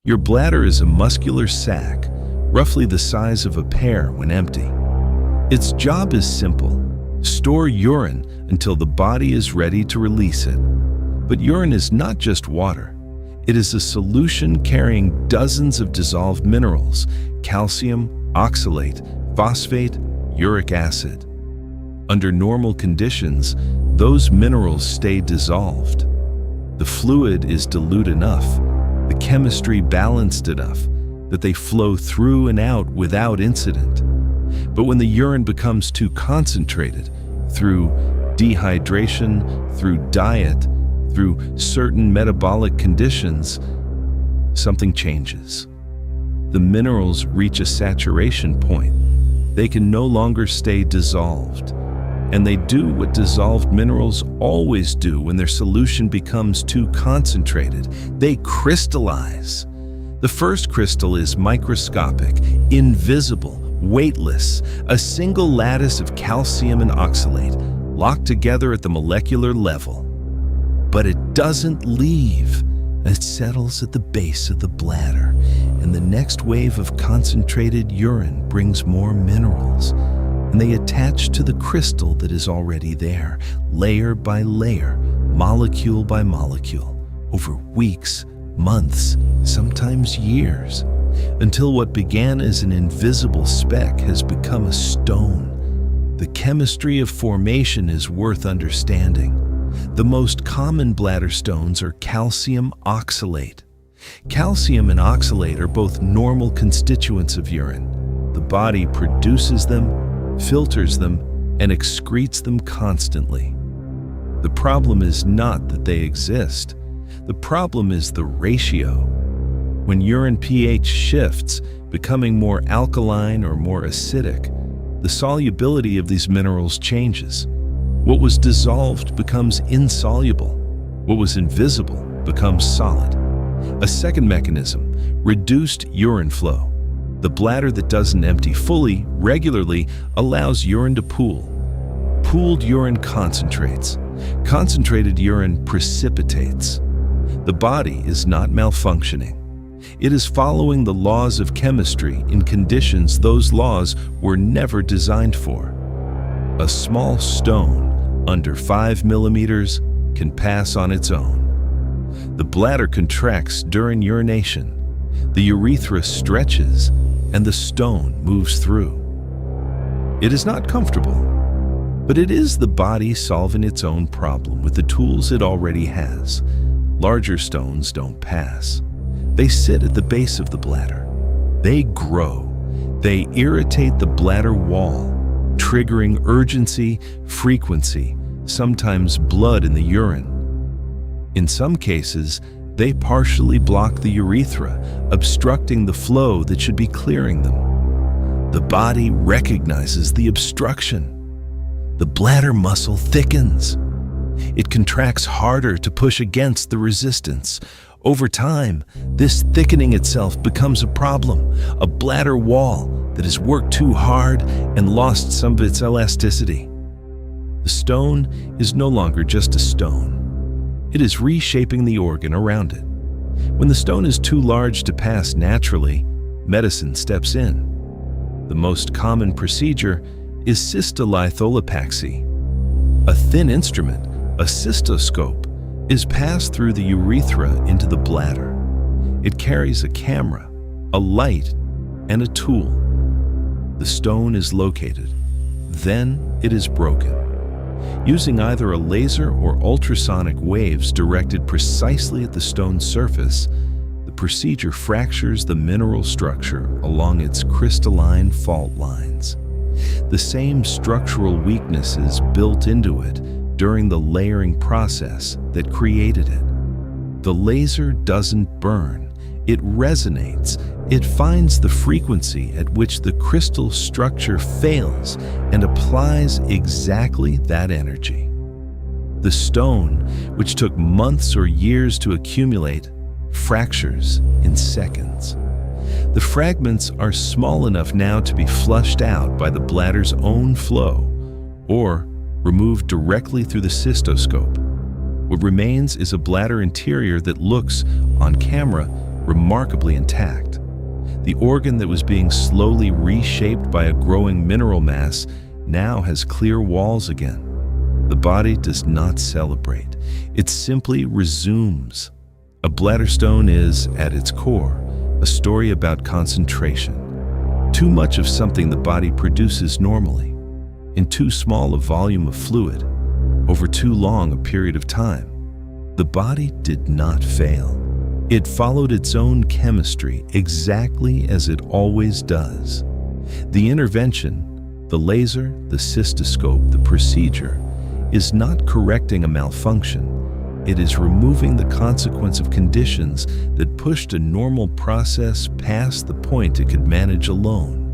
Your bladder is a muscular sac, roughly the size of a pear when empty. Its job is simple: store urine until the body is ready to release it. But urine is not just water. It is a solution carrying dozens of dissolved minerals: calcium, oxalate, phosphate, uric acid. Under normal conditions, those minerals stay dissolved. The fluid is dilute enough, the chemistry balanced enough, that they flow through and out without incident. But when the urine becomes too concentrated, through dehydration, through diet, through certain metabolic conditions, something changes. The minerals reach a saturation point. They can no longer stay dissolved. And they do what dissolved minerals always do when their solution becomes too concentrated. They crystallize. The first crystal is microscopic, invisible, weightless, a single lattice of calcium and oxalate, locked together at the molecular level. But it doesn't leave. It settles at the base of the bladder, and the next wave of concentrated urine brings more minerals, and they attach to the crystal that is already there, layer by layer, molecule by molecule, over weeks, months, sometimes years, until what began as an invisible speck has become a stone. The chemistry of formation is worth understanding. The most common bladder stones are calcium oxalate. Calcium and oxalate are both normal constituents of urine. The body produces them, filters them, and excretes them constantly. The problem is not that they exist. The problem is the ratio. When urine pH shifts, becoming more alkaline or more acidic, the solubility of these minerals changes. What was dissolved becomes insoluble. What was invisible becomes solid. A second mechanism: reduced urine flow. The bladder that doesn't empty fully, regularly, allows urine to pool. Pooled urine concentrates. Concentrated urine precipitates. The body is not malfunctioning. It is following the laws of chemistry in conditions those laws were never designed for. A small stone, under 5 millimeters, can pass on its own. The bladder contracts during urination. The urethra stretches, and the stone moves through. It is not comfortable, but it is the body solving its own problem with the tools it already has. Larger stones don't pass. They sit at the base of the bladder. They grow. They irritate the bladder wall, triggering urgency, frequency, sometimes blood in the urine. In some cases, they partially block the urethra, obstructing the flow that should be clearing them. The body recognizes the obstruction. The bladder muscle thickens. It contracts harder to push against the resistance. Over time, this thickening itself becomes a problem, a bladder wall that has worked too hard and lost some of its elasticity. The stone is no longer just a stone. It is reshaping the organ around it. When the stone is too large to pass naturally, medicine steps in. The most common procedure is cystolitholepaxy. A thin instrument, a cystoscope, is passed through the urethra into the bladder. It carries a camera, a light, and a tool. The stone is located. Then it is broken. Using either a laser or ultrasonic waves directed precisely at the stone's surface, the procedure fractures the mineral structure along its crystalline fault lines. The same structural weaknesses built into it during the layering process that created it. The laser doesn't burn. It resonates. It finds the frequency at which the crystal structure fails and applies exactly that energy. The stone, which took months or years to accumulate, fractures in seconds. The fragments are small enough now to be flushed out by the bladder's own flow or removed directly through the cystoscope. What remains is a bladder interior that looks, on camera, remarkably intact. The organ that was being slowly reshaped by a growing mineral mass now has clear walls again. The body does not celebrate. It simply resumes. A bladder stone is, at its core, a story about concentration. Too much of something the body produces normally, in too small a volume of fluid, over too long a period of time. The body did not fail. It followed its own chemistry exactly as it always does. The intervention, the laser, the cystoscope, the procedure, is not correcting a malfunction. It is removing the consequence of conditions that pushed a normal process past the point it could manage alone.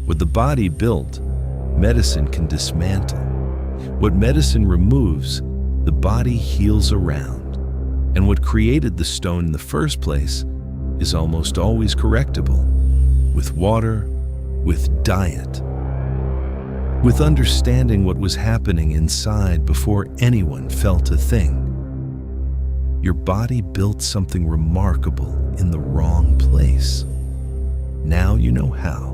What the body built, medicine can dismantle. What medicine removes, the body heals around. And what created the stone in the first place is almost always correctable. With water, with diet, with understanding what was happening inside before anyone felt a thing. Your body built something remarkable in the wrong place. Now you know how.